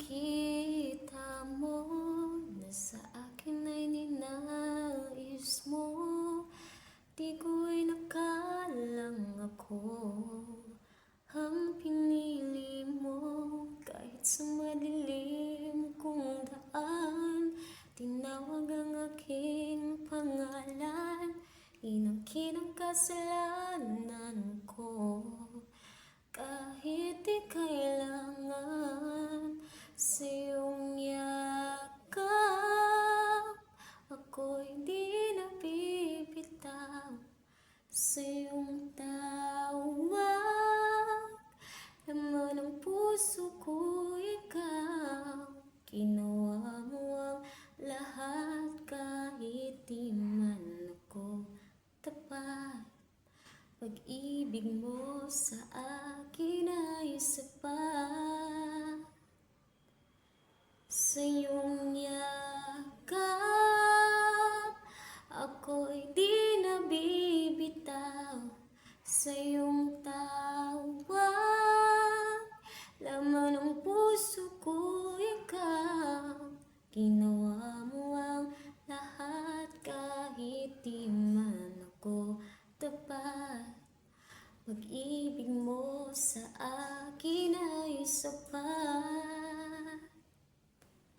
nakita mo na sa akin ay ninais mo, di ko'y nakalang ako ang pinili mo. Kahit sa madilim kong daan, tinawag ang aking pangalan, inangkin ang kasalanan ko. Kahit di kailangan sa iyong yakap, ako'y di nabibitaw sa iyong tawag. Laman ng puso ko ikaw, ginawa mo ang lahat kahit di man ako tapat. Pag-ibig mo sa akin ay sapat. Sa iyong yakap, ako'y di nabibitaw sa iyong tawag. Laman ng puso ko ikaw, ginawa mo ang lahat kahit di man ako tapat. Pag-ibig mo sa akin ay sapat.